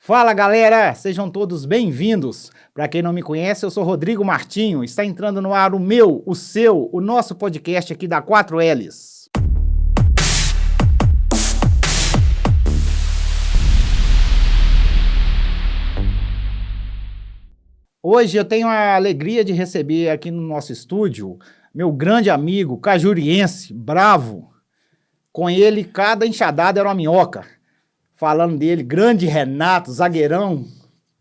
Fala galera, sejam todos bem-vindos. Para quem não me conhece, eu sou Rodrigo Martinho. Está entrando no ar o meu, o seu, o nosso podcast aqui da 4Ls. Hoje eu tenho a alegria de receber aqui no nosso estúdio meu grande amigo cajuriense, bravo. Com ele, cada enxadada era uma minhoca. Falando dele, grande Renato, zagueirão.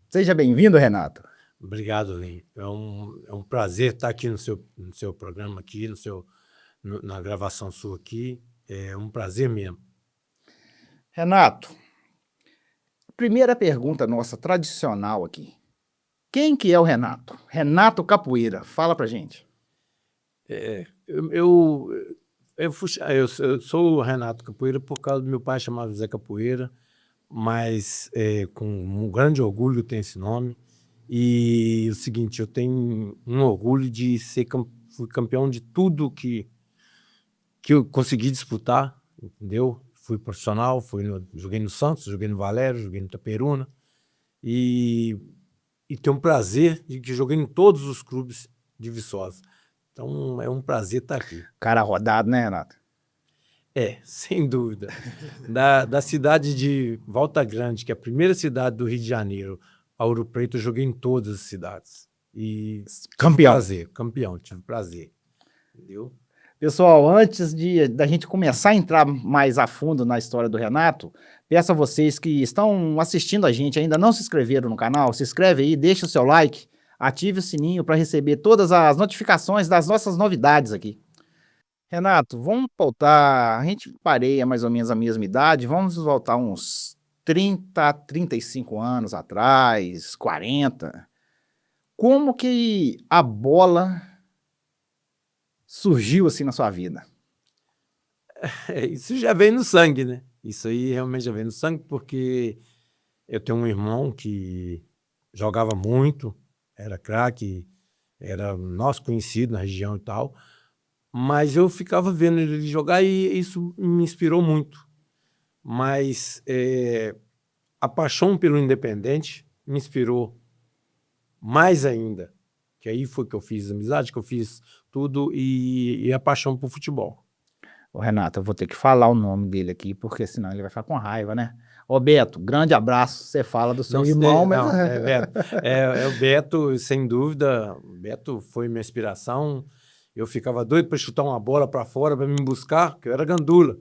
Seja bem-vindo, Renato. Obrigado, Lin. É um prazer estar aqui no seu programa, aqui, na gravação sua aqui. É um prazer mesmo. Renato, primeira pergunta nossa, tradicional aqui. Quem que é o Renato? Renato Capoeira, fala pra gente. Eu sou o Renato Capoeira por causa do meu pai chamado Zé Capoeira, mas com um grande orgulho tem esse nome. E o seguinte, eu tenho um orgulho de fui campeão de tudo que eu consegui disputar, entendeu? Fui profissional, joguei no Santos, joguei no Valério, joguei no Itaperuna e tenho um prazer de que joguei em todos os clubes de Viçosa. Então é um prazer estar aqui. Cara rodado, né, Renato? Sem dúvida. Da cidade de Volta Grande, que é a primeira cidade do Rio de Janeiro, a Ouro Preto, eu joguei em todas as cidades. E campeão. Tive prazer. Entendeu? Pessoal, antes da gente começar a entrar mais a fundo na história do Renato, peço a vocês que estão assistindo a gente, ainda não se inscreveram no canal, se inscreve aí, deixa o seu like, ative o sininho para receber todas as notificações das nossas novidades aqui. Renato, vamos voltar, a gente pareia mais ou menos a mesma idade, vamos voltar uns 30, 35 anos atrás, 40. Como que a bola surgiu assim na sua vida? Isso já vem no sangue, né? Isso aí realmente já vem no sangue, porque eu tenho um irmão que jogava muito, era craque, era nosso conhecido na região e tal, mas eu ficava vendo ele jogar e isso me inspirou muito. Mas a paixão pelo Independente me inspirou mais ainda, que aí foi que eu fiz amizade, que eu fiz tudo e a paixão por futebol. Ô Renato, eu vou ter que falar o nome dele aqui, porque senão ele vai ficar com raiva, né? Ô Beto, grande abraço, você fala do seu irmão. Não, Beto. O Beto, sem dúvida, o Beto foi minha inspiração. Eu ficava doido para chutar uma bola para fora, para me buscar, porque eu era gandula.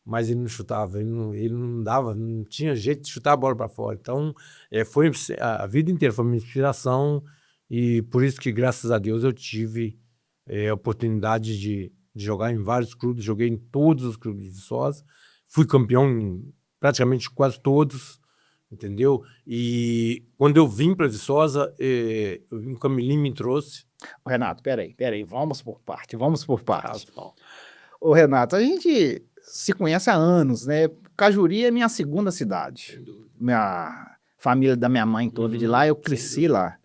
Mas ele não chutava, ele não dava, não tinha jeito de chutar a bola para fora. Então, foi a vida inteira, foi minha inspiração. E por isso que, graças a Deus, eu tive a oportunidade de jogar em vários clubes. Joguei em todos os clubes de Viçosa. Fui campeão em praticamente quase todos, entendeu? E quando eu vim para Viçosa, o Camilinho me trouxe. Renato, peraí, vamos por parte. Ô Renato, a gente se conhece há anos, né? Cajuri é minha segunda cidade. Minha família da minha mãe toda de lá, eu cresci lá.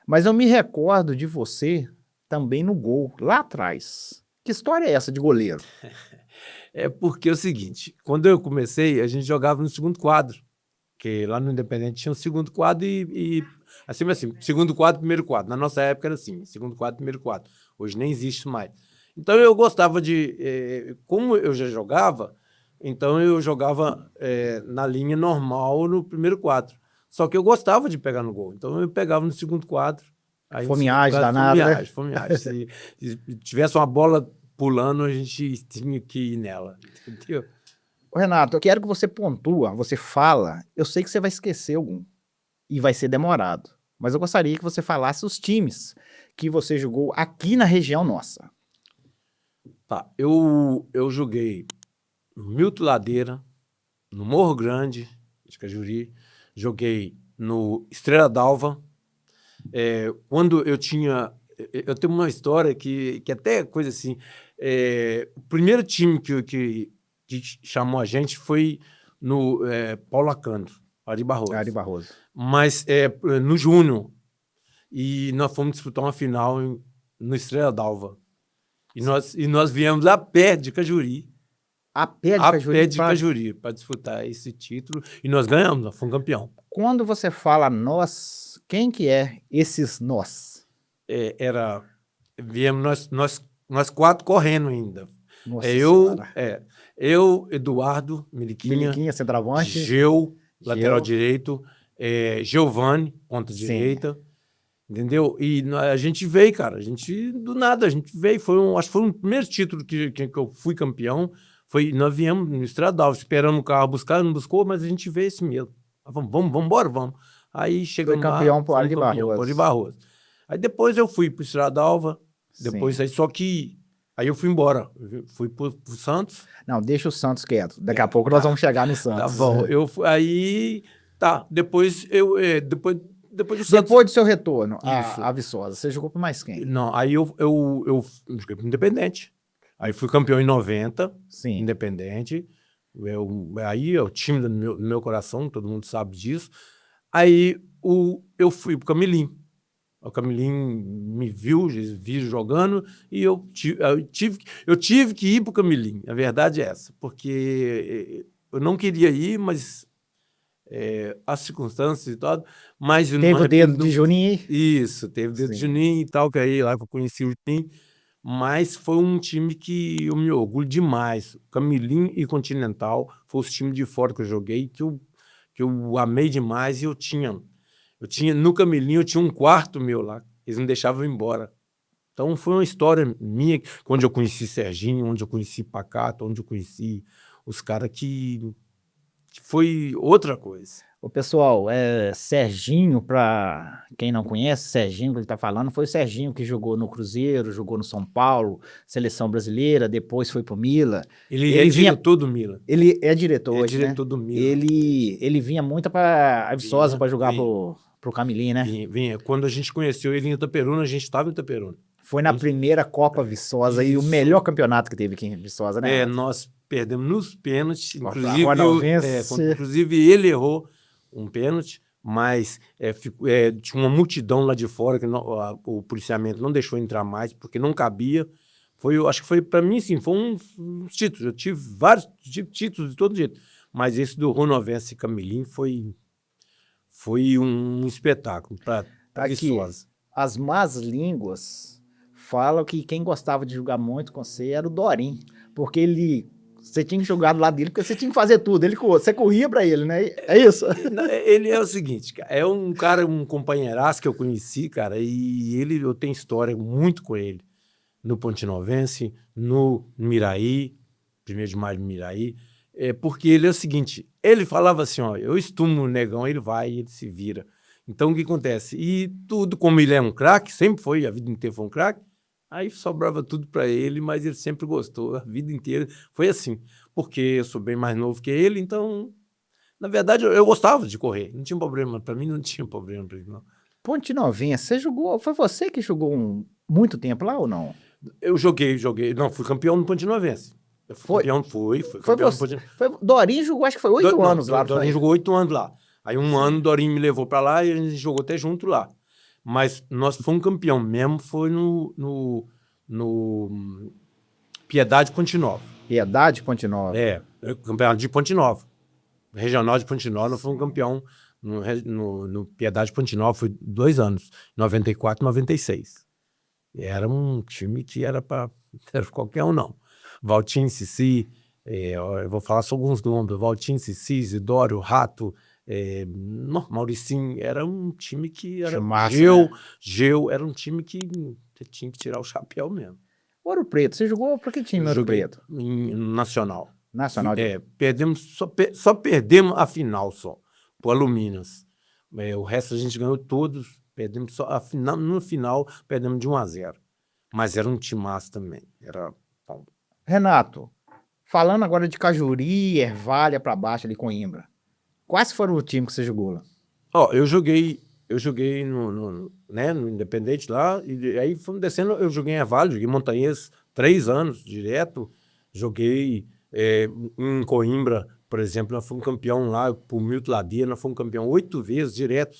Mas eu me recordo de você também no gol, lá atrás. Que história é essa de goleiro? É porque é o seguinte, quando eu comecei, a gente jogava no segundo quadro, porque lá no Independente tinha um segundo quadro e assim, segundo quadro, primeiro quadro. Na nossa época era assim, segundo quadro, primeiro quadro. Hoje nem existe mais. Então eu gostava como eu já jogava, então eu jogava na linha normal no primeiro quadro. Só que eu gostava de pegar no gol, então eu pegava no segundo quadro. Fomeagem danada, fomeagem. Se tivesse uma bola pulando, a gente tinha que ir nela, entendeu? Ô Renato, eu quero que você pontua, você fala, eu sei que você vai esquecer algum, e vai ser demorado, mas eu gostaria que você falasse os times que você jogou aqui na região nossa. Tá, eu joguei no Milton Ladeira, no Morro Grande, de Cajuri, joguei no Estrela d'Alva. Quando eu tenho uma história que até coisa assim, o primeiro time que chamou a gente foi no Paulo Acando, Ari Barroso. Mas no Júnior, e nós fomos disputar uma final no Estrela d'Alva. E nós viemos a pé de Cajuri A pé de A Cajuri. pé de Cajuri, para disputar esse título. E nós ganhamos, nós fomos campeão. Quando você fala nós, quem que é esses nós? Viemos nós 4 correndo ainda. Nossa Eu, Senhora. Eduardo, Miliquinha, centroavante. Geu, lateral Geu. direito, Giovani, ponta Sim. direita, entendeu? E a gente veio, cara, do nada, a gente veio, acho que foi o primeiro título que eu fui campeão, nós viemos no Estradal, esperamos o carro buscar, não buscou, mas a gente veio esse mesmo. Vamos embora, vamos. Aí chegamos lá, campeão por fomos Ali campeão, Barroso. por Ali Barroso. Aí depois eu fui pro Estradalva, depois Sim. aí, só que aí eu fui embora, fui pro Santos. Não, deixa o Santos quieto. Daqui a pouco nós vamos chegar no Santos. Tá bom, aí, depois depois do Santos. Depois do seu retorno Isso. a Viçosa, você jogou por mais quem? Não, aí eu joguei pro Independente. Aí fui campeão em 90, Sim. Independente. Aí é o time do meu coração, todo mundo sabe disso. Aí eu fui pro Camilim. O Camilim me viu jogando e eu tive que ir pro Camilim. A verdade é essa, porque eu não queria ir, mas as circunstâncias e tal, mas eu não Teve o dedo arrependo. de Juninho. Isso, teve o dedo de Sim. Juninho e tal, que aí lá que eu conheci o time, mas foi um time que eu me orgulho demais. Camilim e Continental foi os times de fora que eu joguei, que eu amei demais, e eu tinha no Camilim, eu tinha um quarto meu lá, eles não deixavam eu ir embora. Então foi uma história minha, onde eu conheci Serginho, onde eu conheci Pacato, onde eu conheci os caras que foi outra coisa. O pessoal, Serginho, para quem não conhece, Serginho que ele está falando, foi o Serginho que jogou no Cruzeiro, jogou no São Paulo, seleção brasileira, depois foi pro Milan. Ele é diretor do Milan. Ele é diretor hoje, diretor do Milan. Ele vinha muito para a Viçosa para jogar pro Camilim, né? Vinha. Quando a gente conheceu ele em Itaperuna, a gente estava em Itaperuna. Foi na primeira Copa Viçosa e o melhor campeonato que teve aqui em Viçosa, né? Nós perdemos nos pênaltis, inclusive ele errou um pênalti, mas tinha uma multidão lá de fora que o policiamento não deixou entrar mais porque não cabia. Acho que foi para mim, sim, foi um título. Eu tive vários títulos de todo jeito, mas esse do Ronovense e Camilim foi um espetáculo para Viçosa. As más línguas falam que quem gostava de jogar muito com você era o Dorim, porque você tinha que jogar do lado dele, porque você tinha que fazer tudo. Você corria pra ele, né? É isso? Ele é o seguinte, cara, é um cara, um companheiraço que eu conheci, cara, e eu tenho história muito com ele. No Pontinovense, no Miraí, 1º de maio no Miraí, porque ele é o seguinte, ele falava assim, ó, eu estumo o negão, ele vai e ele se vira. Então, o que acontece? E tudo, como ele é um craque, sempre foi, a vida inteira foi um craque, aí sobrava tudo para ele, mas ele sempre gostou, a vida inteira foi assim. Porque eu sou bem mais novo que ele, então, na verdade, eu gostava de correr. Não tinha problema, para mim não tinha problema para isso, não. Pontinovense, você jogou, foi você que jogou muito tempo lá ou não? Eu joguei, não, fui campeão no Pontinovense. Fui campeão no Pontinovense. Dorinho jogou, acho que foi 8 anos lá. Dorinho jogou 8 anos lá. Aí ano o Dorinho me levou para lá e a gente jogou até junto lá. Mas nós fomos campeão mesmo, foi no Piedade Ponte Nova. Piedade Ponte Nova. Campeonato de Ponte Nova. Regional de Ponte Nova, nós fomos campeão no Piedade Ponte Nova, foi 2 anos, 94 e 96. Era um time que era para qualquer um, não. Valtinho, Cici, eu vou falar só alguns nomes, Valtinho, Cici, Isidório, Rato, Mauricinho, era um time que era... Geu, era um time que você tinha que tirar o chapéu mesmo. Ouro Preto, você jogou para que time, Ouro Preto? Nacional. Nacional. Perdemos, só perdemos a final só, pro Alumínios. O resto a gente ganhou todos, perdemos só a final, no final perdemos de 1-0. Mas era um timaço também, era bom. Renato, falando agora de Cajuri, Ervalha para baixo ali, Coimbra, quais foram o time que você jogou lá? Eu joguei no Independente lá, e aí fomos descendo, eu joguei em Ervalha, joguei em Montanhês 3 anos direto, joguei em Coimbra, por exemplo, nós fomos campeão lá, por Milton Ladeira, nós fomos campeão 8 vezes direto,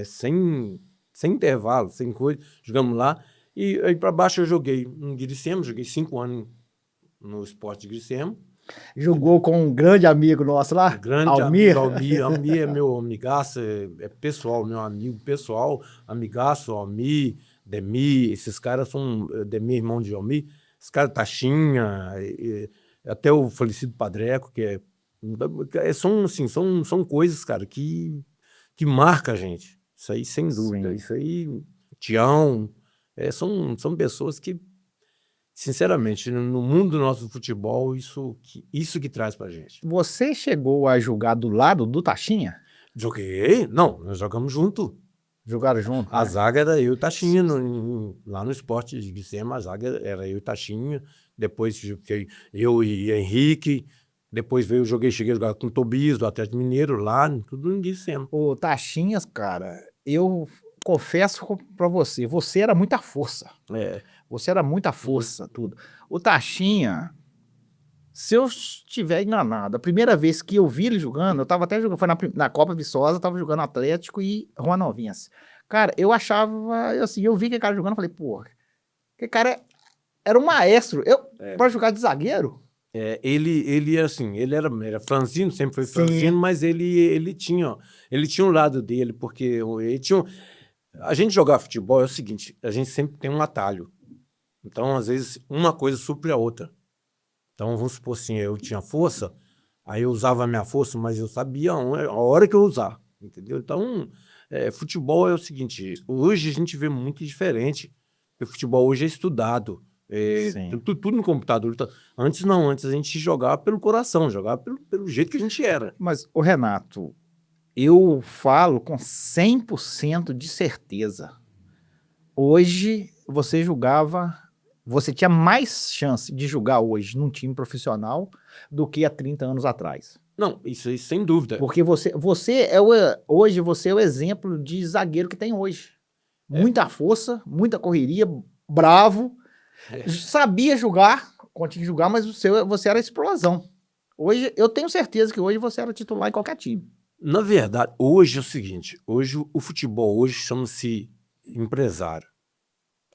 assim, sem intervalo, sem coisa, jogamos lá, e aí para baixo eu joguei em Gricema, joguei 5 anos no Sport de Gricema, Jogou com um grande amigo nosso lá, Grande Almir. amigo, Almir. Almir é meu amigaço, é pessoal, meu amigo pessoal, amigaço, Almir, Demir, esses caras são, Demir, irmão de Almir, esses caras, Taxinha, até o falecido Padreco, são, assim, são coisas, cara, que marca a gente. Isso aí, sem dúvida. Sim. Isso aí, Tião, são pessoas que, sinceramente, no mundo do nosso futebol, isso que traz pra gente. Você chegou a jogar do lado do Taxinha? Joguei? Não, nós jogamos junto. Jogaram junto? A né? zaga era eu e Taxinha, lá no Esporte de Guicema, a zaga era eu e Taxinha, depois fiquei eu e Henrique, depois cheguei a jogar com o Tobias, do Atlético Mineiro, lá, tudo em Guicema. O Taxinhas, cara, eu confesso pra você, você era muita força. Você era muita força, tudo. O Taxinha, se eu estiver enganado, a primeira vez que eu vi ele jogando, eu tava até jogando, foi na Copa Viçosa, eu tava jogando Atlético e Roanovinhas. Cara, eu achava, assim, eu vi aquele cara jogando, eu falei, pô, aquele cara era um maestro. Pra jogar de zagueiro? Ele assim, ele era franzino, sempre foi Sim. franzino, mas ele tinha um lado dele, porque ele tinha a gente jogar futebol é o seguinte, a gente sempre tem um atalho. Então, às vezes, uma coisa supre a outra. Então, vamos supor assim, eu tinha força, aí eu usava a minha força, mas eu sabia a hora que eu usar, entendeu? Então, futebol é o seguinte, hoje a gente vê muito diferente, porque futebol hoje é estudado, Sim. tudo no computador. Antes não, antes a gente jogava pelo coração, jogava pelo jeito que a gente era. Mas, o Renato, eu falo com 100% de certeza. Hoje, você tinha mais chance de jogar hoje num time profissional do que há 30 anos atrás. Não, isso aí sem dúvida. Porque hoje você é o exemplo de zagueiro que tem hoje. Muita força, muita correria, bravo, sabia jogar, conseguia jogar, mas você era explosão. Hoje, eu tenho certeza que hoje você era titular em qualquer time. Na verdade, hoje é o seguinte, hoje o futebol hoje chama-se empresário.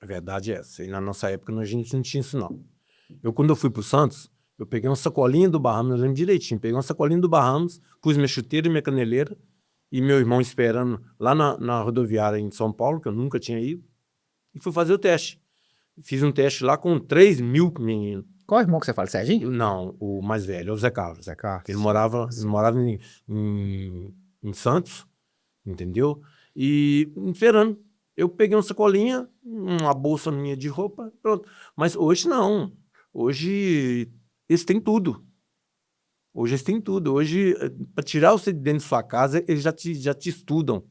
A verdade é essa. E na nossa época a gente não tinha isso, não. Quando eu fui pro Santos, eu peguei uma sacolinha do Bahamas, eu lembro direitinho, peguei uma sacolinha do Bahamas, pus minha chuteira e minha caneleira, e meu irmão esperando lá na rodoviária em São Paulo, que eu nunca tinha ido, e fui fazer o teste. Fiz um teste lá com 3.000 meninos. Qual irmão que você fala, Serginho? Não, o mais velho, é o Zé Carlos. Zé Carlos. Ele morava em Santos, entendeu? E esperando. Eu peguei uma sacolinha, uma bolsa minha de roupa, pronto. Mas hoje não. Hoje eles têm tudo. Hoje eles têm tudo. Hoje, para tirar você de dentro de sua casa, eles já te estudam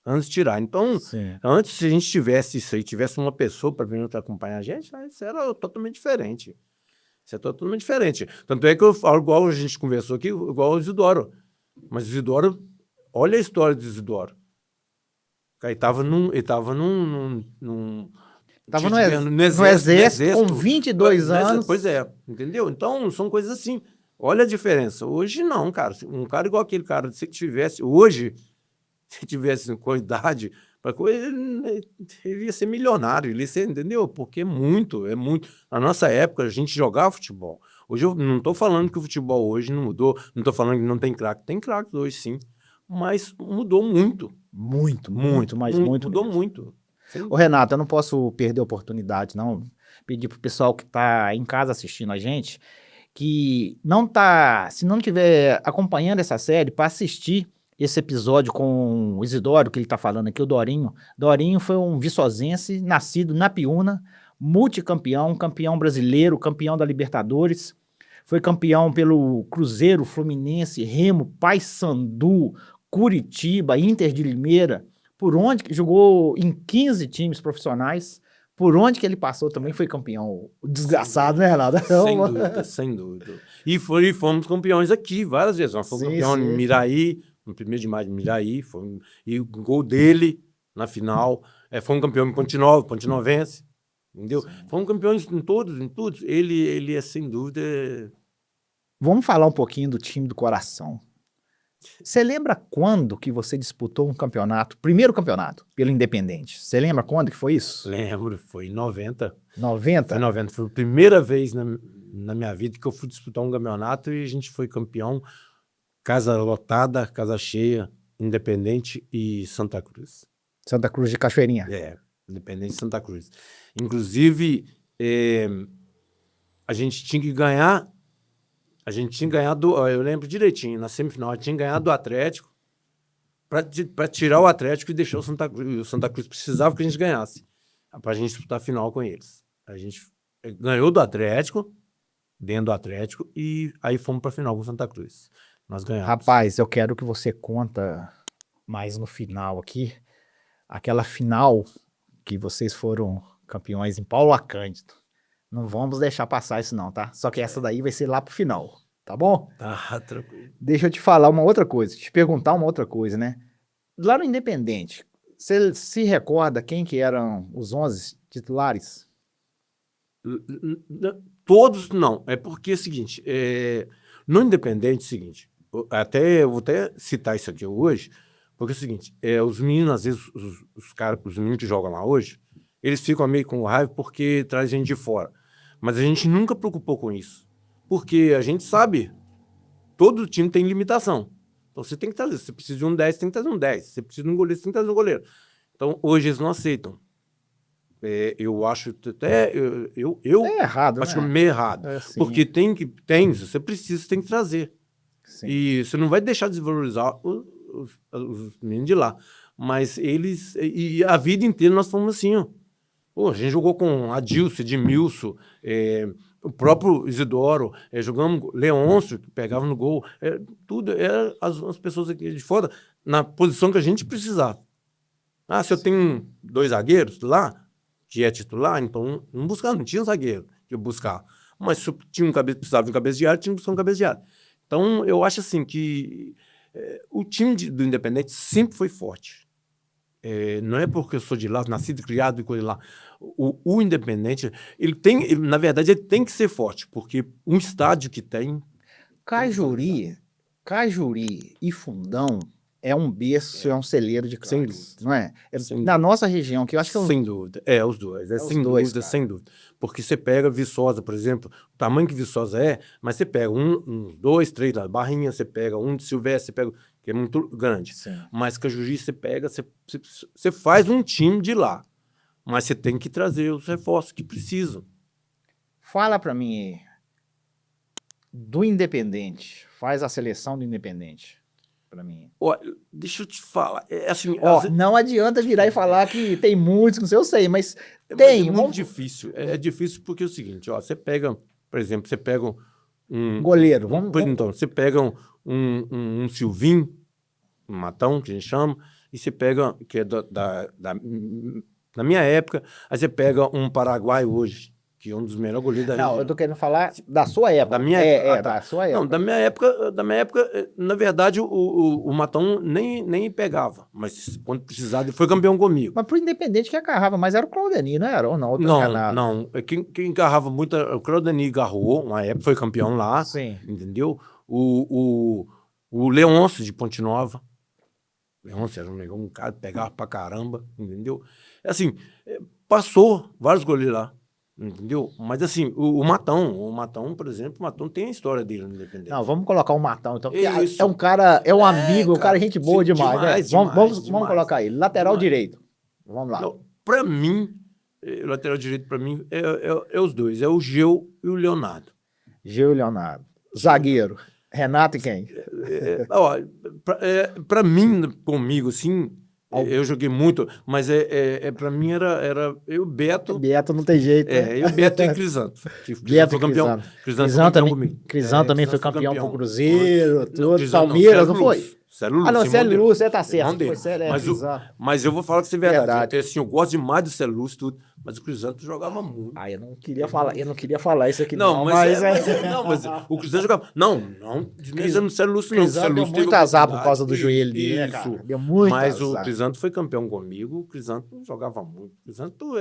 antes de tirar. Então, Sim. antes, se a gente tivesse isso aí, tivesse uma pessoa para vir acompanhar a gente, isso era totalmente diferente. Isso é totalmente diferente. Tanto é que eu falo, igual a gente conversou aqui, igual o Isidoro. Mas o Isidoro, olha a história do Isidoro. Ele estava no exército com 22 anos. Pois é, entendeu? Então, são coisas assim. Olha a diferença. Hoje não, cara. Um cara igual aquele cara, se tivesse hoje, se tivesse com idade, ele ia ser milionário, ele ia ser, entendeu? Porque é muito. Na nossa época, a gente jogava futebol. Hoje eu não estou falando que o futebol hoje não mudou, não estou falando que não tem craque. Tem craques hoje, sim. Mas mudou muito. Muito. Mudou Mesmo. muito. Ô, Renato, eu não posso perder a oportunidade, não. Pedir pro pessoal que tá em casa assistindo a gente, que se não estiver acompanhando essa série, para assistir esse episódio com o Isidoro, que ele tá falando aqui, o Dorinho. Dorinho foi um viçosense, nascido na Piúna, multicampeão, campeão brasileiro, campeão da Libertadores, foi campeão pelo Cruzeiro, Fluminense, Remo, Paysandu, Curitiba, Inter de Limeira, por onde jogou em 15 times profissionais, por onde que ele passou também foi campeão. Desgraçado, né, Renato? Sem dúvida. E fomos campeões aqui várias vezes. Nós fomos campeões em Miraí, no 1º de maio de Miraí, e o gol dele na final. Fomos campeões em Pontinovense, entendeu? Sim. Fomos campeões em todos. Ele é, sem dúvida... Vamos falar um pouquinho do time do coração. Você lembra quando que você disputou um campeonato, primeiro campeonato, pelo Independente? Você lembra quando que foi isso? Lembro, foi em 90. 90? Foi 90. Foi a primeira vez na minha vida que eu fui disputar um campeonato e a gente foi campeão. Casa lotada, casa cheia, Independente e Santa Cruz. Santa Cruz de Cachoeirinha. Independente e Santa Cruz. Inclusive, a gente tinha que ganhar. A gente tinha ganhado, eu lembro direitinho, na semifinal, a gente tinha ganhado do Atlético para tirar o Atlético e deixar o Santa Cruz. O Santa Cruz precisava que a gente ganhasse, para a gente disputar a final com eles. A gente ganhou do Atlético, dentro do Atlético, e aí fomos para a final com o Santa Cruz. Nós ganhamos. Rapaz, eu quero que você conta mais no final aqui, aquela final que vocês foram campeões em Paulo Cândido. Não vamos deixar passar isso não, tá? Só que essa daí vai ser lá pro final, tá bom? Tá, tranquilo. Deixa eu te falar uma outra coisa, te perguntar uma outra coisa, né? Lá no Independente, você se recorda quem que eram os 11 titulares? Todos não. É porque é o seguinte, no Independente é o seguinte, eu vou até citar isso aqui hoje, porque é o seguinte, os meninos, às vezes, os meninos que jogam lá hoje, eles ficam meio com raiva porque traz gente de fora. Mas a gente nunca preocupou com isso. Porque a gente sabe, todo time tem limitação. Então você tem que trazer. Se você precisa de um 10, você tem que trazer um 10. Se você precisa de um goleiro, você tem que trazer um goleiro. Então hoje eles não aceitam. Eu acho até. É errado, acho né? meio errado. Assim. Porque se você precisa, você tem que trazer. Sim. E você não vai deixar de desvalorizar os meninos de lá. Mas eles. E a vida inteira nós fomos assim, ó. Pô, a gente jogou com Adilson, Edmilson, o próprio Isidoro, jogamos Leôncio, que pegava no gol, tudo, as pessoas aqui de fora, na posição que a gente precisava. Se eu tenho 2 zagueiros lá, que é titular, então não buscava, não tinha zagueiro que eu buscar. Mas se eu tinha precisava de um cabeça de área, tinha que buscar um cabeça de área. Então, eu acho assim que o time do Independente sempre foi forte. Não é porque eu sou de lá, nascido e criado e coisa lá. O Independente, na verdade, ele tem que ser forte, porque um estádio que tem... Cajuri e Fundão é um berço, é um celeiro de Sem craques, dúvida. não é? Sem Na nossa região, que eu acho que Sem dúvida. Os dois. os Sem dois, dúvida, cara. sem dúvida. Porque você pega Viçosa, por exemplo, o tamanho que Viçosa mas você pega 1, 2, 3 lá, Barrinha, você pega um de Silvestre, você pega, que é muito grande. Sim. Mas Cajuri, você pega, você faz um time de lá. Mas você tem que trazer os reforços que precisam. Fala pra mim do Independente, faz a seleção do Independente pra mim. Deixa eu te falar, assim... Não adianta virar e falar que tem muitos, não sei, eu sei, mas Mas tem. é muito difícil. É difícil porque é o seguinte, você pega, por exemplo, você pega um... Goleiro, Então, você pega um Silvinho, um Matão, que a gente chama, e você pega, que é da minha época, aí você pega um Paraguai hoje, que é um dos melhores goleiros da região. Não, eu tô querendo falar da sua época. Da minha época. Da sua época. Não, da minha época, na verdade, o Matão nem pegava, mas quando precisava, ele foi campeão comigo. Mas pro Independente que agarrava, mas era o Claudeni, não era? Ou não? Não. Quem agarrava muito era o Claudeni agarrou, uma época foi campeão lá, Sim. Entendeu? O Leôncio de Ponte Nova. Leôncio era um cara que pegava pra caramba, entendeu? Assim, passou vários goleiros lá. Entendeu? Mas assim, o Matão, por exemplo, o Matão tem a história dele no Independente. Não, vamos colocar o Matão, então. Porque Isso. é um cara, é um amigo, um cara gente boa demais, né? Vamos colocar ele. Lateral direito. Vamos lá. Não, pra mim, o lateral direito pra mim é os dois, é o Geu e o Leonardo. Geu e Leonardo. Zagueiro. Renato e quem? Pra mim, comigo, assim, eu joguei muito, mas pra mim era eu, Beto. Beto não tem jeito. Né? Eu, Beto e Crisanto. Beto foi campeão. Crisanto foi campeão também, comigo. Crisanto também foi campeão com o Cruzeiro, tudo. Palmeiras, não foi? Célio Lúcio. Célio Lúcio, tá certo. Mas eu vou falar que isso é verdade. Assim, eu gosto demais do Célio Lúcio, tudo, mas o Crisanto jogava muito. Eu não queria falar isso aqui não. Mas o Crisanto jogava... Não, desmerecendo o Célio Lúcio, não. O Crisanto deu muito azar por causa do joelho dele, né, cara? Deu muito mas azar. O Crisanto foi campeão comigo, o Crisanto jogava muito. O Crisanto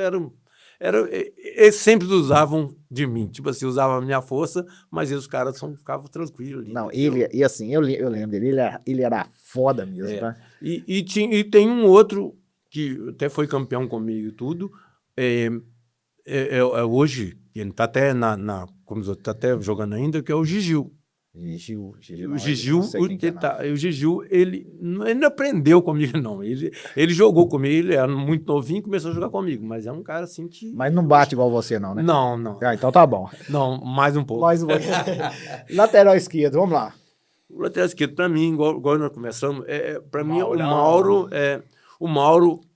eles sempre usavam de mim, tipo assim, usavam a minha força, mas os caras ficavam tranquilos ali. Não, eu lembro dele, ele era foda mesmo, tá? E tem um outro que até foi campeão comigo e tudo, Hoje, ele está até como tá até jogando ainda, que é o Gigil. Gigil, O Gigil, o Gigil, ele não aprendeu comigo, não. Ele jogou comigo, ele era muito novinho e começou a jogar comigo, mas é um cara assim que... Mas não bate igual você, não, né? Não, não. Ah, então tá bom. Não, mais um pouco. Mais um pouco. Lateral esquerdo, vamos lá. O lateral esquerdo, para mim, igual nós começamos, para mim, o Mauro,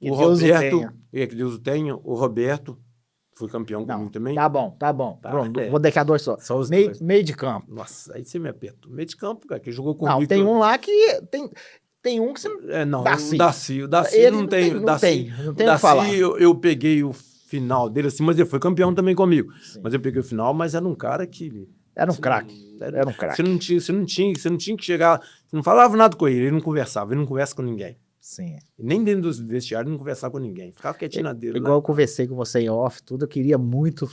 o Roberto, que Deus o tenha, o Roberto, foi campeão comigo também. Tá bom. Pronto, vou deixar dois só. Os meio de campo. Nossa, aí você me aperta. Meio de campo, cara, que jogou comigo. Não, tem um lá que... Tem um que você... Não, Daci. O Daci não tem o que falar. Eu peguei o final dele, assim, mas ele foi campeão também comigo. Sim. Mas eu peguei o final, mas era um cara que... Era um craque. Era um craque. Você não tinha que chegar... Você não falava nada com ele não conversava, ele não conversa com ninguém. Sim. Nem dentro dos vestiários, não conversava com ninguém. Ficava quietinho na dele. Igual eu conversei com você em off, tudo, eu queria muito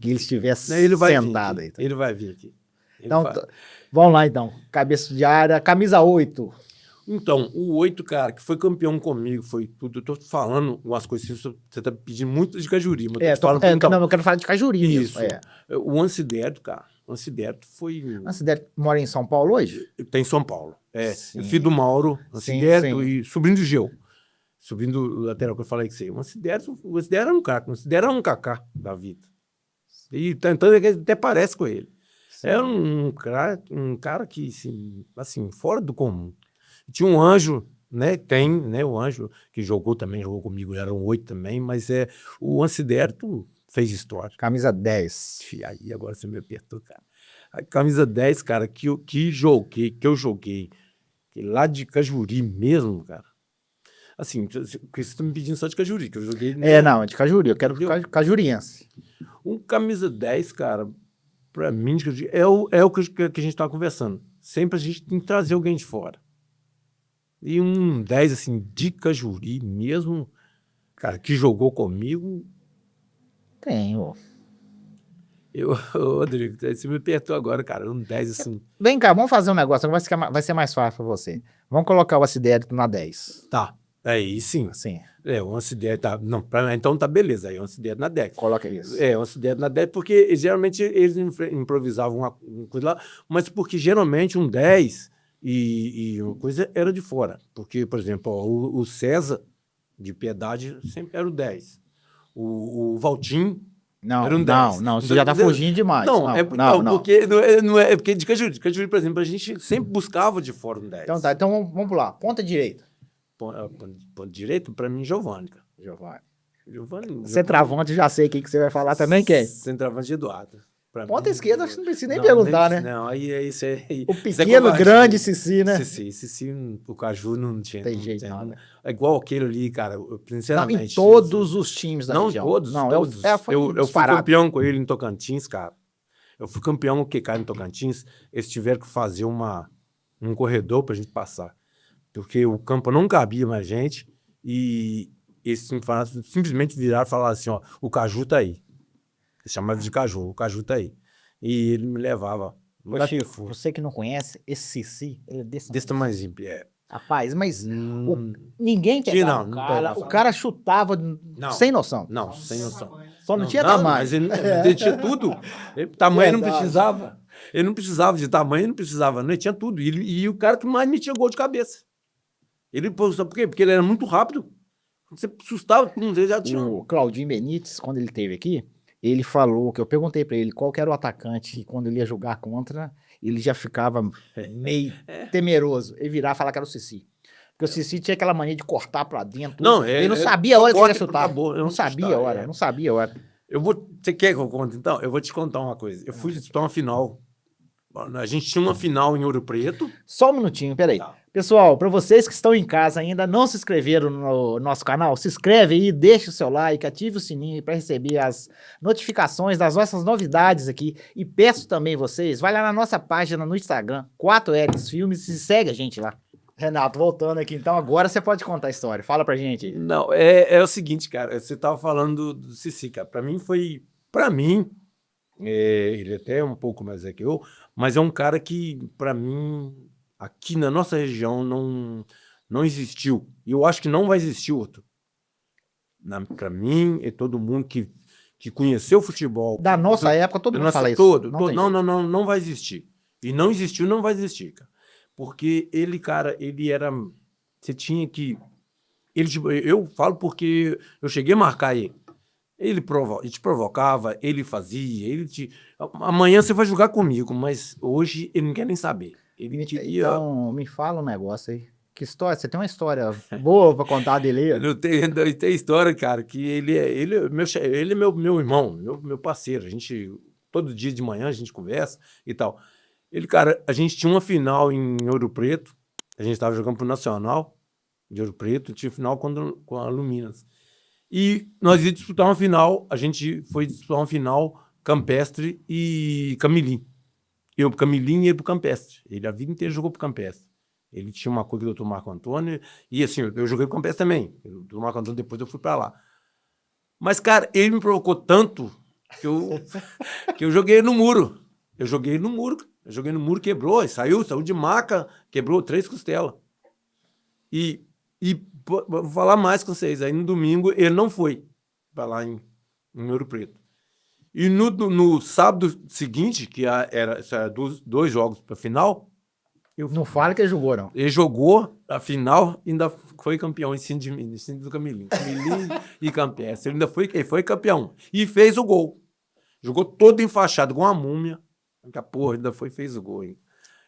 que ele estivesse sentado aí. Ele vai vir aqui. Então, vamos lá então. Cabeça de área, camisa 8. Então, o 8, cara, que foi campeão comigo, foi tudo. Eu tô falando umas coisas assim, você tá pedindo muito de Cajuri. Mas não, eu quero falar de Cajuri. Isso. O Ansiderto, cara. O Ansiderto foi... Ansiderto mora em São Paulo hoje? Tem em São Paulo. Filho do Mauro, Ansiderto e sobrinho do Geu. Sobrinho do lateral que eu falei que sei. O Ansiderto era um cara. O Ansiderto era um Kaká da vida. E tanto é que até parece com ele. Sim. Era um cara que, assim, fora do comum. Tinha um Anjo, né? Tem, né? O Anjo que jogou comigo, era um 8 também, mas o Ansiderto fez história. Camisa 10. Aí agora você me apertou, cara. A camisa 10, cara, que eu joguei, que lá de Cajuri mesmo, cara. Assim, porque você tá me pedindo só de Cajuri, que eu joguei... Não, de Cajuri, eu quero cajuriense. Um camisa 10, cara, pra mim, é o que a gente tava conversando. Sempre a gente tem que trazer alguém de fora. E um 10, assim, de Cajuri mesmo, cara, que jogou comigo... Tenho. Rodrigo, você me apertou agora, cara, um 10, assim... Vem cá, vamos fazer um negócio, vai ser mais fácil pra você. Vamos colocar o Ansiderto na 10. Tá, aí sim. Sim. O Ansiderto tá... Não, então tá beleza, aí o Ansiderto na 10. Coloca isso. O Ansiderto na 10, porque geralmente eles improvisavam uma coisa lá, mas porque geralmente um 10... E uma coisa era de fora, porque, por exemplo, o César, de Piedade, sempre era o 10. O Valtim era um 10. Não, você já tá fugindo demais. Não. Porque de Cajuri, por exemplo, a gente sempre buscava de fora um 10. Então tá, então vamos pular. Ponta direita. Ponta direita, para mim, Giovanni. Centroavante, já sei quem que você vai falar também, quem? Centroavante de Eduardo. Ponta esquerda, acho que não precisa nem perguntar, né? Não, aí isso é... O pequeno, grande Cici, né? Cici, o Caju não tinha... Tem jeito, não, né? É igual aquele ali, cara, sinceramente. Não, em todos os times da região. Todos. Eu fui campeão com ele em Tocantins, cara. Eu fui campeão com o cara em Tocantins. Eles tiveram que fazer um corredor pra gente passar. Porque o campo não cabia mais gente. E eles simplesmente viraram e falaram assim, ó, o Caju tá aí. Eles chamavam de Caju, o Caju tá aí. E ele me levava. Você que não conhece, esse Cici, ele é desse tamanhozinho. Rapaz, mas ninguém pegava o cara chutava sem noção. Não, sem noção. Só não tinha tamanho. Mas ele tinha tudo. Tamanho não precisava. Ele não precisava de tamanho, não precisava. Ele tinha tudo. E o cara que mais metia gol de cabeça. Por quê? Porque ele era muito rápido. Você assustava, não sei, já tinha. O Claudinho Benítez, quando ele esteve aqui, ele falou que eu perguntei para ele qual que era o atacante e quando ele ia jogar contra, ele já ficava meio temeroso. Ele virava e falava que era o Cici. Porque o Cici tinha aquela mania de cortar para dentro. Não, ele não sabia a hora que ele ia chutar. Acabou, não sabia a hora, não sabia a hora. Você quer que eu conte, então? Eu vou te contar uma coisa. Eu fui disputar uma final. A gente tinha uma final em Ouro Preto. Só um minutinho, peraí. Tá. Pessoal, para vocês que estão em casa ainda não se inscreveram no nosso canal, se inscreve aí, deixa o seu like, ative o sininho para receber as notificações das nossas novidades aqui. E peço também vocês, vai lá na nossa página no Instagram, 4Ls Filmes, e segue a gente lá. Renato, voltando aqui, então agora você pode contar a história. Fala pra gente. Não, é o seguinte, cara, você tava falando do Cici, cara. Pra mim, ele até é um pouco mais que eu, mas é um cara que, pra mim, aqui na nossa região não existiu. E eu acho que não vai existir outro. Pra mim, e todo mundo que que conheceu o futebol... Da nossa época, todo mundo fala isso. Todo. Não tem Não, jeito. não, não, não vai existir. E não existiu, não vai existir, cara. Porque ele, cara, ele era... Você tinha que... Eu falo porque eu cheguei a marcar ele. Ele te provocava, ele fazia, ele te... Amanhã você vai jogar comigo, mas hoje ele não quer nem saber. Ele queria... Então, me fala um negócio aí. Que história? Você tem uma história boa pra contar dele? Eu tem história, cara, que ele é meu irmão, meu parceiro. A gente, todo dia de manhã, a gente conversa e tal. Ele, cara, a gente tinha uma final em Ouro Preto, a gente estava jogando pro Nacional de Ouro Preto, tinha final com a Luminas. E nós íamos disputar uma final, a gente foi disputar uma final Campestre e Camilim. Eu pro Camilim e ele pro Campestre. Ele a vida inteira jogou pro Campestre. Ele tinha uma coisa do Dr. Marco Antônio, e assim, eu joguei pro Campestre também. O Dr. Marco Antônio, depois eu fui para lá. Mas, cara, ele me provocou tanto que eu joguei no muro. Eu joguei no muro, quebrou, saiu de maca, quebrou 3 costelas. E vou falar mais com vocês, aí no domingo ele não foi para lá em Ouro Preto. E no sábado seguinte, que era 2 jogos para final, Não fala que ele jogou, não. ele jogou a final e ainda foi campeão em cima de mim, em cima do Camilim. Camilim e Campestre. Ele foi campeão. E fez o gol. Jogou todo enfaixado, igual uma múmia. Porra, ainda fez o gol, hein?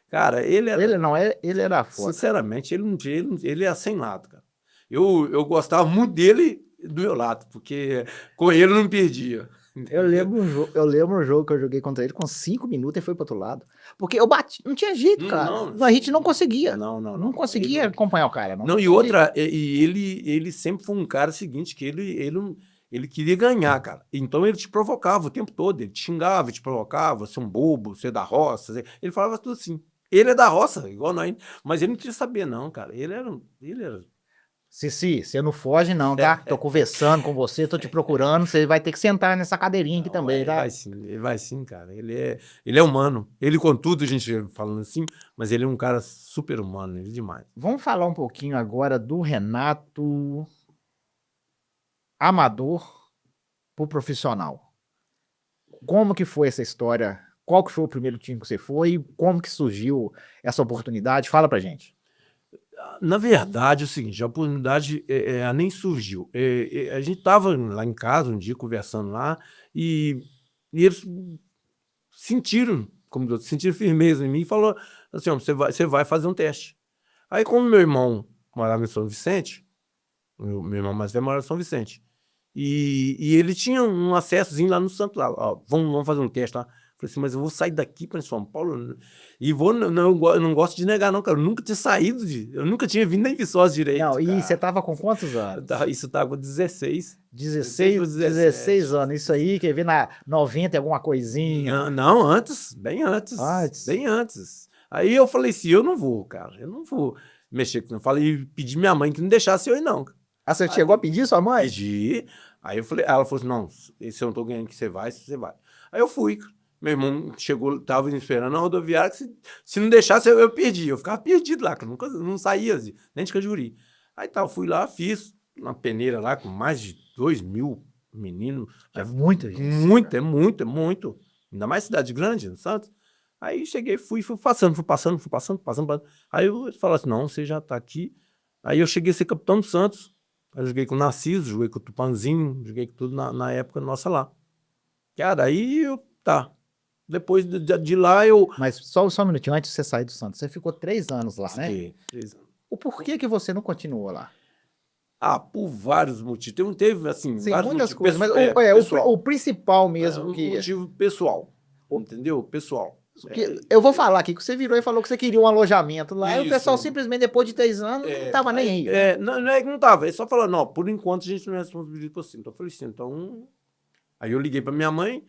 Cara, ele era foda. Sinceramente, ele é sem lado, cara. Eu gostava muito dele do meu lado, porque com ele eu não perdia. Eu lembro um jogo que eu joguei contra ele, com 5 minutos ele foi pro outro lado. Porque eu bati, não tinha jeito, cara. A gente não conseguia. Não conseguia acompanhar o cara. Não, e outra, ele sempre foi um cara seguinte, que ele queria ganhar, cara. Então ele te provocava o tempo todo, ele te xingava, te provocava, você é um bobo, você é da roça. Ele falava tudo assim. Ele é da roça, igual nós, mas ele não queria saber, não, cara. Ele era... Cici, você não foge não, tá? Tô conversando com você, tô te procurando, você vai ter que sentar nessa cadeirinha aqui também, tá? Ele vai sim, cara. Ele é humano. Ele, contudo, a gente falando assim, mas ele é um cara super humano, ele é demais. Vamos falar um pouquinho agora do Renato amador pro profissional. Como que foi essa história? Qual que foi o primeiro time que você foi? Como que surgiu essa oportunidade? Fala pra gente. Na verdade, é o seguinte, a oportunidade nem surgiu. A gente estava lá em casa um dia conversando lá e eles sentiram firmeza em mim e falou assim, ó, você vai fazer um teste. Aí, como meu irmão morava em São Vicente, meu irmão mais velho morava em São Vicente, e ele tinha um acessozinho lá no Santo, lá, ó, vamos fazer um teste lá. Falei assim, mas eu vou sair daqui para São Paulo e eu não gosto de negar, não, cara. Eu nunca tinha saído eu nunca tinha vindo nem Viçosa direito. Não, cara. e você tava com quantos anos? Isso tava com 16. 16 anos. Isso aí, quer ver na 90 alguma coisinha? Não, antes, bem antes. Bem antes. Aí eu falei assim, eu não vou, cara. Eu não vou mexer com... Eu falei, pedi minha mãe que não deixasse eu ir, não. Ah, você chegou a pedir sua mãe? Pedi. Aí eu falei, ela falou assim, não, se eu não tô ganhando que você vai. Aí eu fui, cara. Meu irmão chegou, tava esperando na rodoviária, que se não deixasse, eu perdi. Eu ficava perdido lá, que eu nunca não saía, assim, nem de Cajuri. Aí tá, eu fui lá, fiz uma peneira lá com mais de 2.000 meninos. É muita gente. Muito. Ainda mais cidade grande, no Santos. Aí cheguei, fui passando. Aí eu falei assim, não, você já tá aqui. Aí eu cheguei a ser capitão do Santos. Aí eu joguei com o Narciso, joguei com o Tupanzinho, joguei com tudo na época nossa lá. Cara, aí depois de lá eu... Mas só um minutinho, antes de você sair do Santos, você ficou 3 anos lá, né? 3 anos. O porquê que você não continuou lá? Por vários motivos. Teve, assim, Sim, vários muitas motivos. coisas, mas o principal mesmo que... motivo pessoal, entendeu? Pessoal. Eu vou falar aqui que você virou e falou que você queria um alojamento lá, e o pessoal Isso. simplesmente, depois de 3 anos, não tava nem aí. Não é que não tava, ele só falou, não, por enquanto a gente não é responsabilidade por você. Então eu falei assim, então... Aí eu liguei pra minha mãe,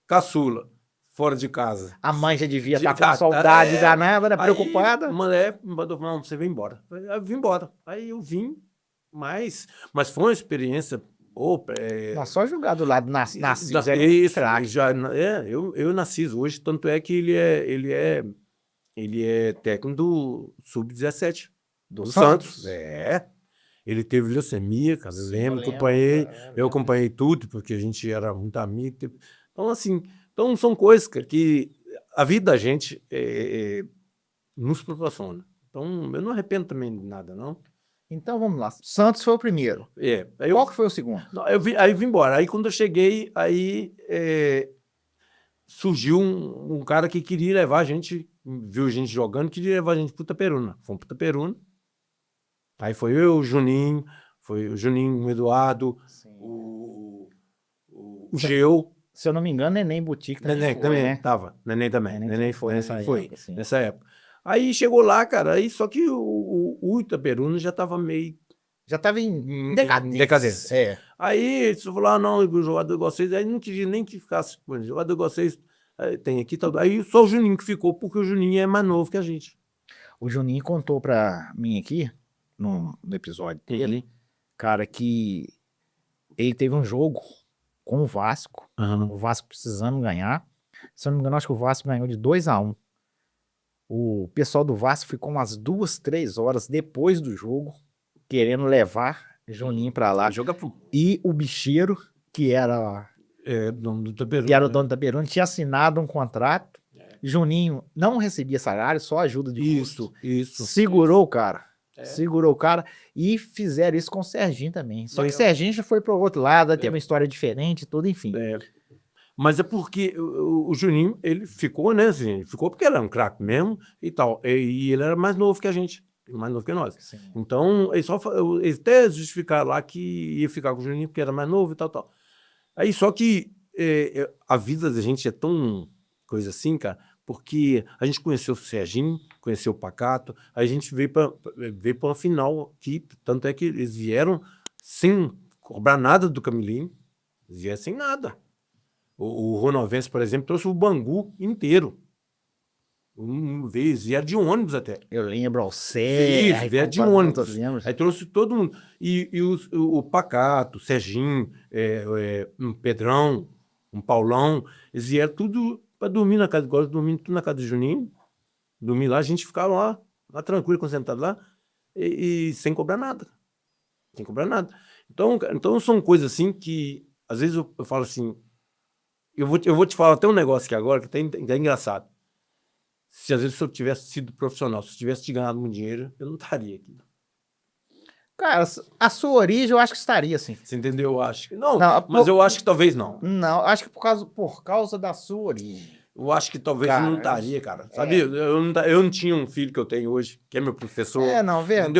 caçula, fora de casa. A mãe já devia estar com saudade danada, né? Preocupada. Me mandou, não, você vem embora. Eu vim embora. Aí eu vim, mas foi uma experiência... Só jogar do lado Narciso. Isso, eu Narciso hoje, tanto é que ele é técnico do Sub-17 do Santos. Ele teve leucemia, cara, eu Sim, lembro, eu lembro, acompanhei, eu acompanhei tudo, porque a gente era muito amigo. Então, assim, então são coisas, cara, que a vida da gente nos proporciona. Então, eu não arrependo também de nada, não. Então vamos lá. Santos foi o primeiro. Aí Qual que foi o segundo? não, aí vim embora. Aí quando eu cheguei, surgiu um cara que queria levar a gente, viu a gente jogando, queria levar a gente para Itaperuna. Fomos para Itaperuna. Aí foi eu, o Juninho, o Eduardo, Sim. o Geu. Se eu não me engano, Neném Boutique também Neném foi, também né? tava. Neném também. Neném foi nessa época, sim. nessa época. Aí chegou lá, cara, aí só que o Itaperuna já tava meio Já estava em decadência. decadência. É. Aí você falou, não, o jogador igual vocês, aí não queria nem que ficasse, o jogador igual vocês tem aqui, tal. Aí só o Juninho que ficou, porque o Juninho é mais novo que a gente. O Juninho contou pra mim aqui, no episódio dele, cara, que ele teve um jogo com o Vasco, o Vasco precisando ganhar. Se eu não me engano, acho que o Vasco ganhou de 2-1. O pessoal do Vasco ficou umas 2, 3 horas depois do jogo, querendo levar Juninho pra lá. E o bicheiro, que era dono do Itaperuna, que era o dono da Itaperuna, tinha assinado um contrato. Juninho não recebia salário, só ajuda de custo. Isso. Segurou o cara. Segurou o cara e fizeram isso com o Serginho também. Só que o Serginho já foi pro outro lado, teve uma história diferente e tudo, enfim. Mas é porque o Juninho, ele ficou, né, assim, ficou porque ele era um craque mesmo e tal. E ele era mais novo que a gente, mais novo que nós. Sim. Então, eles até justificaram lá que ia ficar com o Juninho porque era mais novo e tal, tal. Aí, só que a vida da gente é tão coisa assim, cara, porque a gente conheceu o Serginho, conheceu o Pacato, a gente veio para uma final aqui, tanto é que eles vieram sem cobrar nada do Camilinho, eles vieram sem nada. O Ronovense, por exemplo, trouxe o Bangu inteiro. Eles vieram de ônibus até. Eu lembro ao Serra. Vieram de ônibus. Aí trouxe todo mundo. E o Pacato, o Serginho, um Pedrão, um Paulão, eles vieram tudo para dormir na casa, igual dormindo tudo na casa do Juninho. Dormir lá, a gente ficava lá tranquilo, concentrado lá, e sem cobrar nada. Sem cobrar nada. Então são coisas assim que, às vezes eu falo assim, eu vou te falar até um negócio aqui agora que é engraçado. Se às vezes eu tivesse sido profissional, se eu tivesse te ganhado muito dinheiro, eu não estaria aqui. Cara, a sua origem eu acho que estaria, assim. Você entendeu? Eu acho que não, mas eu acho que talvez não. Não, acho que por causa da sua origem. Eu acho que talvez eu não estaria, cara. Sabe? Eu não tinha um filho que eu tenho hoje, que é meu professor. Não, verdade.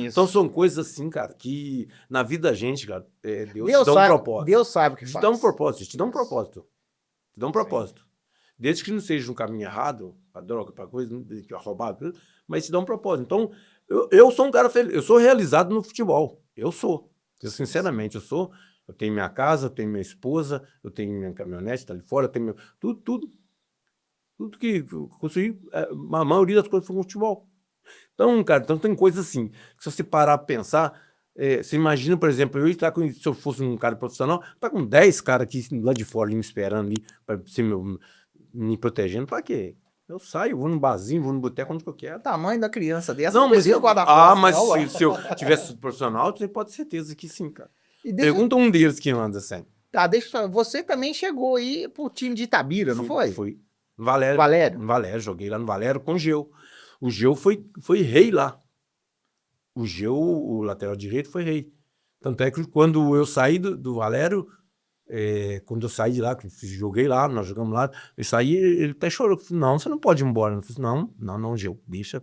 Então são coisas assim, cara, que na vida da gente, cara, Deus te dá um propósito. Deus sabe o que faz. Te dá um propósito, te dá um propósito. Te dá um propósito. Sim. Desde que não seja um caminho errado, pra droga, pra coisa, roubado, mas te dá um propósito. Então, eu sou um cara feliz, eu sou realizado no futebol. Eu sou. Sinceramente, eu sou. Eu tenho minha casa, eu tenho minha esposa, eu tenho minha caminhonete, tá ali fora, eu tenho tudo que eu consegui, a maioria das coisas foi com futebol. Então, cara, tem coisas assim, que se você parar pra pensar, você imagina, por exemplo, se eu fosse um cara profissional, tá com 10 caras aqui lá de fora, ali, me esperando ali, pra ser me protegendo, pra quê? Eu saio, vou no barzinho, vou no boteco, onde que eu quero. O tamanho da criança dessa não precisa mas se eu tivesse profissional, você pode ter certeza que sim, cara. Pergunta um deles que anda assim. Tá, você também chegou aí pro time de Itabira, não foi? Foi. Valério, joguei lá no Valério com o Geu. O Geu foi rei lá. O Geu, o lateral direito, foi rei. Tanto é que quando eu saí do Valério, quando eu saí de lá, joguei lá, nós jogamos lá, eu saí, ele até chorou. Falei, não, você não pode ir embora. Eu falei, não, Geu, deixa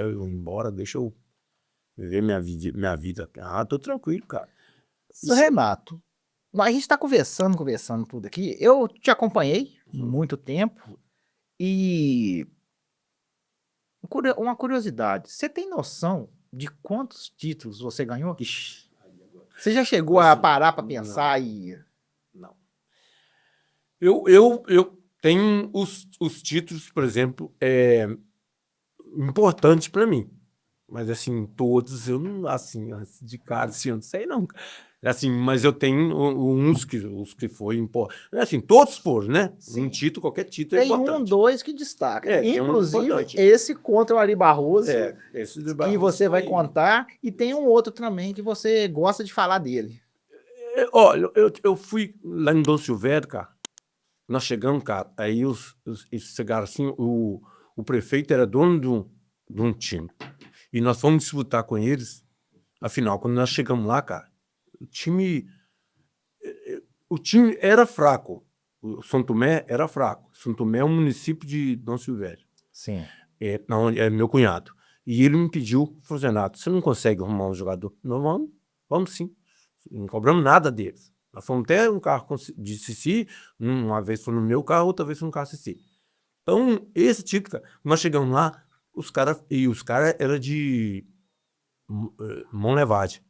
eu ir embora, deixa eu viver minha vida. Tô tranquilo, cara. Renato, a gente tá conversando tudo aqui. Eu te acompanhei muito tempo e uma curiosidade, você tem noção de quantos títulos você ganhou? Você já chegou a parar para pensar Não. Eu tenho os títulos, por exemplo, importantes para mim. Mas, assim, todos, eu não, assim, de cara, assim, eu não sei, não. Assim, mas eu tenho os que foi importante. Assim, todos foram, né? Sim. Um título, qualquer título Tem é importante. dois que destaca. Tem um Inclusive, importante. esse contra o Ari Barroso, Esse do que Barroso você vai foi- contar, e tem um outro também que você gosta de falar dele. Olha, eu fui lá em Dom Silvério, cara. Nós chegamos, cara, aí eles chegaram assim, o prefeito era dono de um time. E nós fomos disputar com eles. Afinal, quando nós chegamos lá, cara, o time era fraco. O São Tomé era fraco. São Tomé é um município de Dom Silvério. Sim. Não, é meu cunhado. E ele me pediu, falou, Renato, você não consegue arrumar um jogador? Não, vamos sim. Não cobramos nada deles. Nós fomos até um carro de Cici, uma vez foi no meu carro, outra vez foi no carro Cici. Então, esse tipo, cara, nós chegamos lá, os caras eram de Monlevade.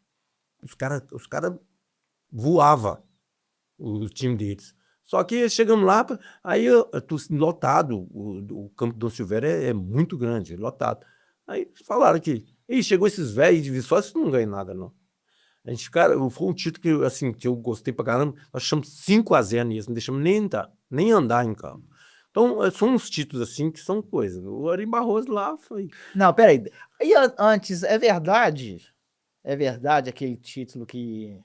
Os caras voavam o time deles. Só que chegamos lá, aí lotado, o campo do Dom Silvério é muito grande, lotado. Aí falaram que chegou esses velhos de Viçosa, não ganham nada, não. A gente, cara, foi um título que, assim, que eu gostei pra caramba. Nós achamos 5-0 nisso, não deixamos nem andar em campo. Então, são uns títulos assim que são coisas. O Ari Barroso lá foi. Não, peraí. E antes, é verdade aquele título que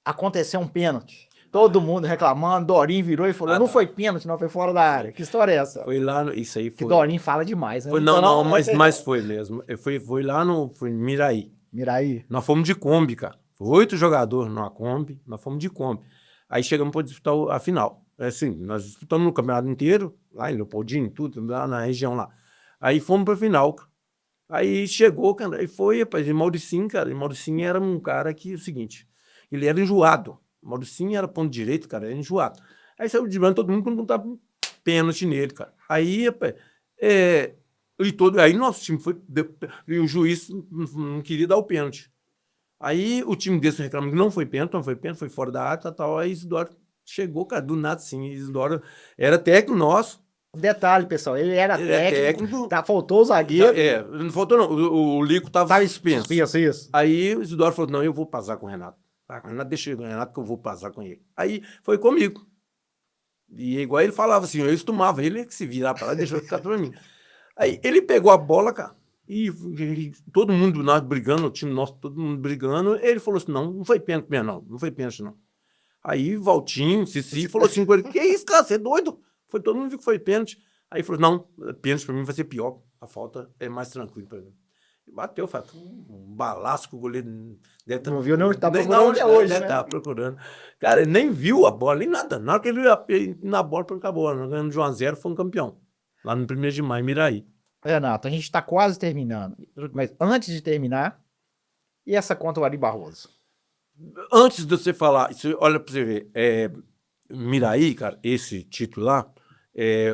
aconteceu um pênalti? Todo mundo reclamando, Dorinho virou e falou, não foi pênalti, não, foi fora da área. Que história é essa? Foi lá, isso aí Que foi. Dorinho fala demais, né? Foi, não, mas foi mesmo. Foi lá foi em Miraí. Miraí. Nós fomos de Kombi, cara. Foi 8 jogadores numa Kombi, nós fomos de Kombi. Aí chegamos para disputar a final. Assim, nós disputamos no campeonato inteiro, lá em Leopoldino, tudo, lá na região lá. Aí fomos para a final. Aí chegou, cara, aí foi, rapaz, e Mauricinho, cara. E Mauricinho era um cara que, é o seguinte, ele era enjoado. Mauricinho era ponto direito, cara, era enjoado. Aí saiu de todo mundo quando tava pênalti nele, cara. Aí, rapaz, aí nosso time foi. E o juiz não queria dar o pênalti. Aí o time desse reclamou que não foi pênalti, foi fora da área, tal. Aí Isidoro chegou, cara, do nada, sim. Isidoro era técnico nosso. Detalhe, pessoal, ele era técnico. Tá, faltou o zagueiro. Não faltou, não. O Lico tava suspenso. Isso. Aí o Isidoro falou: não, eu vou passar com o Renato. Renato, deixa o Renato que eu vou passar com ele. Aí foi comigo. E igual ele falava assim, eu estumava, ele que se virar pra lá, deixou ficar pra mim. Aí ele pegou a bola, cara, e todo mundo, nós brigando, o time nosso, todo mundo brigando, ele falou assim, não foi pênalti mesmo, não foi pênalti, não. Aí Valtinho, Cici, falou assim com ele, que isso, cara, você é doido? Todo mundo viu que foi pênalti. Aí ele falou, não, pênalti pra mim vai ser pior, a falta é mais tranquila pra mim. E bateu, foi um balaço que o goleiro... Não viu, não, tá procurando até hoje, né? Tá procurando. Cara, ele nem viu a bola, nem nada. Na hora que ele ia na bola, acabou. Nós ganhamos de 1-0, foi um campeão. Lá no 1º de maio, em Miraí. Renato, a gente tá quase terminando. Mas antes de terminar, e essa contra o Ari Barroso? Antes de você falar, olha pra você ver, Miraí, cara, esse título lá,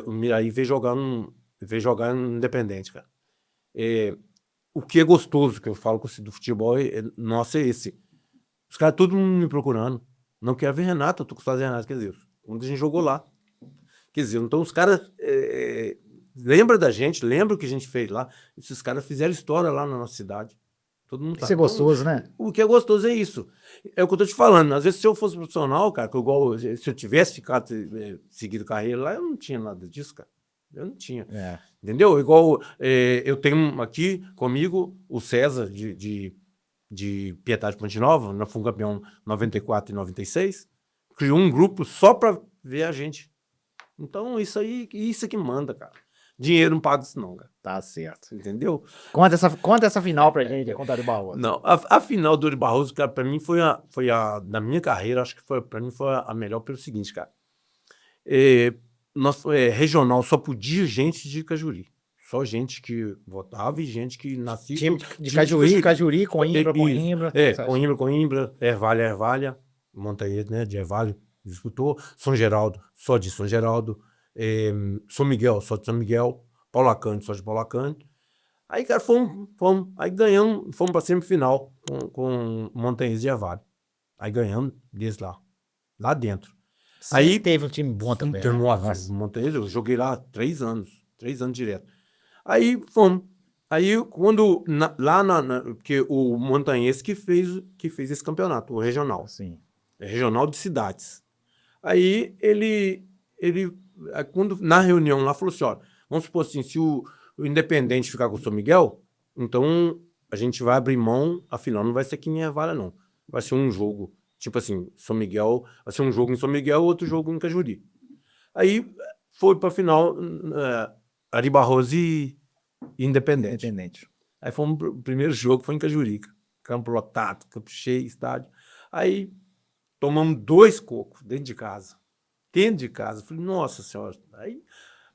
o Miraí veio jogar no Independente, cara. O que é gostoso, que eu falo do futebol, nossa, é esse. Os caras, todo mundo me procurando. Não quero ver Renato, eu tô com saudade de Renato, quer dizer, onde a gente jogou lá. Quer dizer, então os caras lembram da gente, lembram o que a gente fez lá. Esses caras fizeram história lá na nossa cidade. Todo mundo Isso é gostoso, né? O que é gostoso é isso. É o que eu tô te falando. Às vezes, se eu fosse profissional, cara, se eu tivesse ficado, seguido carreira lá, eu não tinha nada disso, cara. Eu não tinha. Entendeu? Igual eu tenho aqui comigo o César de Piedade Ponte Nova, nós fomos campeão 94 e 96, criou um grupo só para ver a gente. Então, isso é que manda, cara. Dinheiro não paga isso não, cara. Tá certo. Entendeu? Conta essa final pra gente, conta do Ari Barroso. Não, a final do Ari Barroso, cara, pra mim foi a da minha carreira, acho que pra mim foi a melhor pelo seguinte, cara. Regional só podia gente de Cajuri. Só gente que votava e gente que nascia... De Cajuri, Coimbra. Coimbra, Ervalha, Montanha, né, de Ervalha, disputou. São Geraldo, só de São Geraldo. São Miguel, só de São Miguel. Paulacante, só de Paulacante. Aí, cara, fomos. Aí ganhamos, fomos pra semifinal com Montanhês de Ervalha. Aí ganhamos desde lá dentro. Aí teve um time bom também. Montanhês, eu joguei lá 3 anos direto. Aí fomos. Aí, porque o Montanhense que fez esse campeonato, o regional. Sim. É regional de cidades. Aí quando na reunião lá, falou assim: ó, vamos supor assim, se o Independente ficar com o São Miguel, então a gente vai abrir mão, afinal, não vai ser que nem a Vara, não. Vai ser um jogo, tipo assim, São Miguel, vai ser um jogo em São Miguel, outro jogo em Cajuri. Aí foi pra final, Ari Barroso e Independente. Aí o primeiro jogo foi em Cajurica. Campo lotado, campo cheio, estádio. Aí tomamos 2 cocos dentro de casa. Falei, nossa senhora. Aí,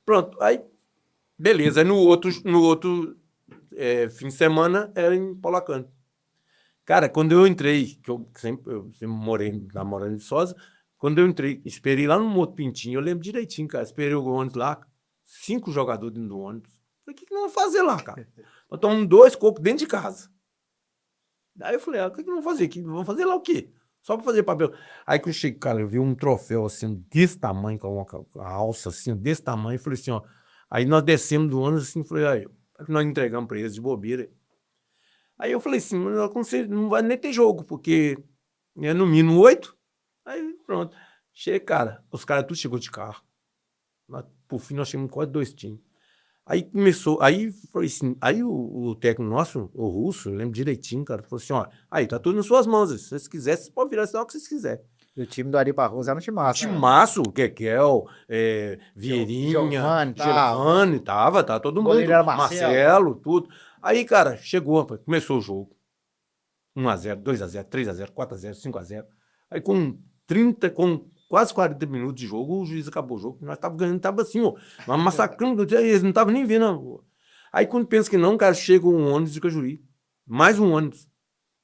pronto. Aí, beleza. Aí no outro fim de semana era em Paulacano. Cara, quando eu entrei, eu sempre morei na Morando de Sosa, quando eu entrei, esperei lá no Moto Pintinho, eu lembro direitinho, cara. Esperei o ônibus lá, 5 jogadores dentro do ônibus. Falei, o que nós vamos fazer lá, cara? Nós tomamos 2 cocos dentro de casa. Aí eu falei, o que nós vamos fazer aqui? Vamos fazer lá o quê? Só pra fazer papel. Aí que eu cheguei, cara, eu vi um troféu assim, desse tamanho, com a alça assim, desse tamanho. Falei assim, ó. Aí nós descemos do ônibus assim, falei, aí, nós entregamos pra eles de bobeira. Aí eu falei assim, não vai nem ter jogo, porque é no mínimo 8. Aí pronto. Cheguei, cara, os caras tudo chegou de carro. Por fim, nós tínhamos quase 2 times. Aí começou, aí foi assim, aí o técnico nosso, o Russo, eu lembro direitinho, cara, falou assim, ó, aí tá tudo nas suas mãos, se vocês quiserem, vocês podem virar assim, o que vocês quiserem. E o time do Ari Barroso era um timaço. Timaço, Kekel, Vieirinha, Giovanni, tava todo mundo. Goleiro era Marcelo, tudo. Aí, cara, chegou, começou o jogo. 1-0, 2-0, 3-0, 4-0, 5-0. Aí com quase 40 minutos de jogo, o juiz acabou o jogo. Nós tava ganhando, tava assim, ó, massacrando, eles não estavam nem vendo. Aí quando pensa que não, cara, chega um ônibus de Cajuri. Mais um ônibus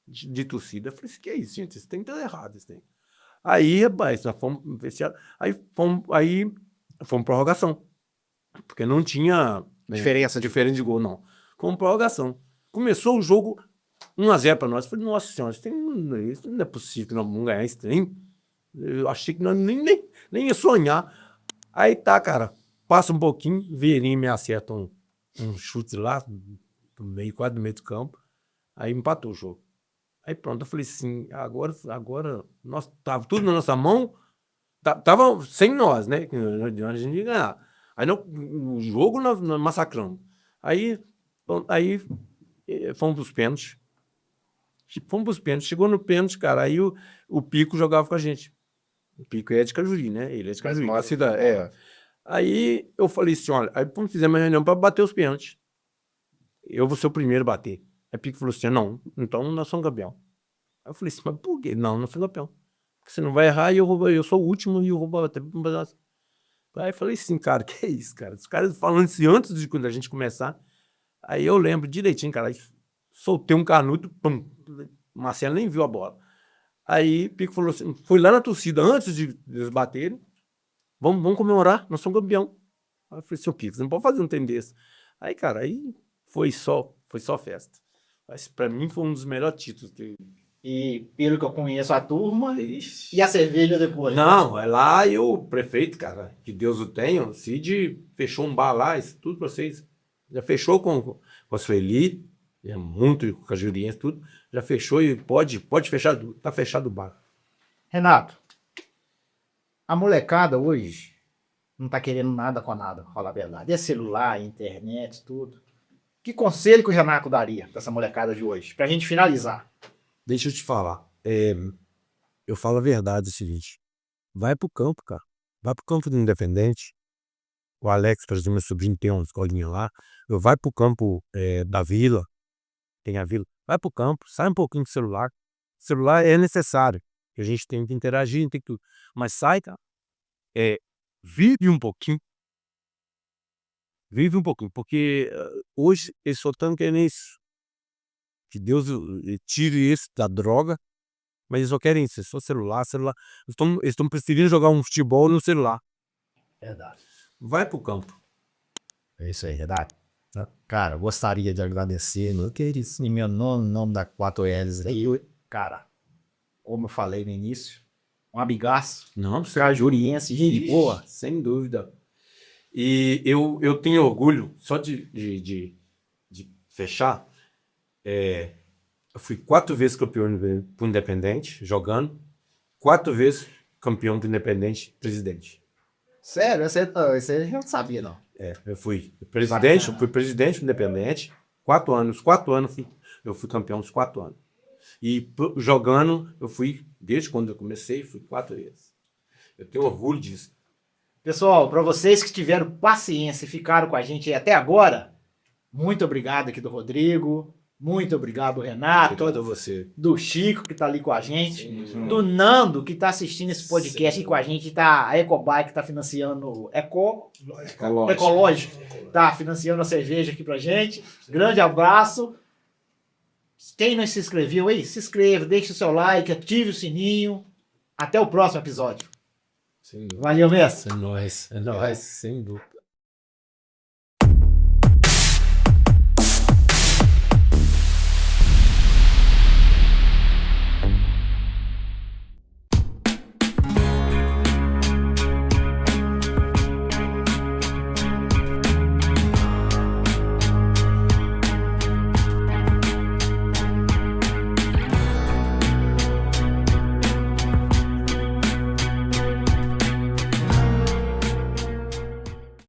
de torcida. Eu falei assim, que é isso, gente? Isso tem que estar errado, isso tem. Aí, rapaz, nós fomos vestiário. Aí fomos prorrogação. Porque não tinha diferença de gol, não. Fomos prorrogação. Começou o jogo 1-0 para nós. Falei, nossa senhora, isso não é possível que nós vamos ganhar esse trem. Eu achei que nós nem ia sonhar. Aí tá, cara, passa um pouquinho, Vieirinha me acerta um chute lá, quase no meio do campo. Aí empatou o jogo. Aí pronto, eu falei assim, agora nós tava tudo na nossa mão, tava sem nós, né? A gente ia ganhar. Aí o jogo nós massacramos. Aí fomos pros pênaltis. Chegou no pênalti, cara, aí o Pico jogava com a gente. O Pico é de Cajuri, né? Ele é de Cajuri. Aí eu falei assim, olha, aí fizemos uma reunião para bater os pênaltis. Eu vou ser o primeiro a bater. Aí o Pico falou assim, não, então nós somos campeão. Aí eu falei assim, mas por quê? Não somos campeão. Porque você não vai errar e eu sou o último e eu vou bater. Aí eu falei assim, cara, que é isso, cara? Os caras falando isso antes de quando a gente começar. Aí eu lembro direitinho, cara, aí soltei um canudo, pum, o Marcelo nem viu a bola. Aí Pico falou assim, foi lá na torcida, antes de eles baterem, vamos comemorar, nós somos campeão. Aí eu falei, seu Pico, você não pode fazer um trem desse. Aí, cara, aí foi só festa. Mas pra mim foi um dos melhores títulos. E pelo que eu conheço a turma, e a cerveja depois? Não, é lá e o prefeito, cara, que Deus o tenha, o Cid fechou um bar lá, isso tudo pra vocês. Já fechou com a Sueli, é muito cajuriense, tudo. Já fechou e pode fechar, tá fechado o bar. Renato, a molecada hoje não tá querendo nada com nada, falar a verdade. É celular, internet, tudo. Que conselho que o Renato daria pra essa molecada de hoje? Pra gente finalizar. Deixa eu te falar. Eu falo a verdade, é o seguinte. Vai pro campo, cara. Vai pro campo do Independente. O Alex, por exemplo, meu sobrinho tem uma escolinha lá. Vai pro campo da Vila. Tem a Vila. Vai pro campo, sai um pouquinho do celular. O celular é necessário. A gente tem que interagir, tem que tudo. Mas sai, cara. Vive um pouquinho. Vive um pouquinho. Porque hoje eles só estão querendo isso. Que Deus tire esse da droga. Mas eles só querem isso, só celular. Eles estão preferindo jogar um futebol no celular. Verdade. Vai pro campo. É isso aí, Renato. Cara, gostaria de agradecer, meu querido, em meu nome, em nome da 4Ls aí. Cara, como eu falei no início, um amigaço. Não, Cajuriense, gente boa. sem dúvida. E eu tenho orgulho só de fechar, eu fui 4 vezes campeão do Independente, jogando, 4 vezes campeão do Independente, presidente. Sério? Esse eu não sabia, não. Eu fui presidente do Independente, 4 anos eu fui campeão dos 4 anos. E jogando, eu fui, desde quando eu comecei, fui 4 vezes. Eu tenho orgulho disso. Pessoal, para vocês que tiveram paciência e ficaram com a gente até agora, muito obrigado aqui do Rodrigo, muito obrigado, Renato. Obrigado a você. Do Chico, que tá ali com a gente. Sim. Do Nando, que tá assistindo esse podcast aqui com a gente. A Ecobike tá financiando. Ecológico. Tá financiando a cerveja aqui pra gente. Grande abraço. Quem não se inscreveu aí, se inscreva, deixe o seu like, ative o sininho. Até o próximo episódio. Sem dúvida. Valeu, mestre. É nóis, sem dúvida.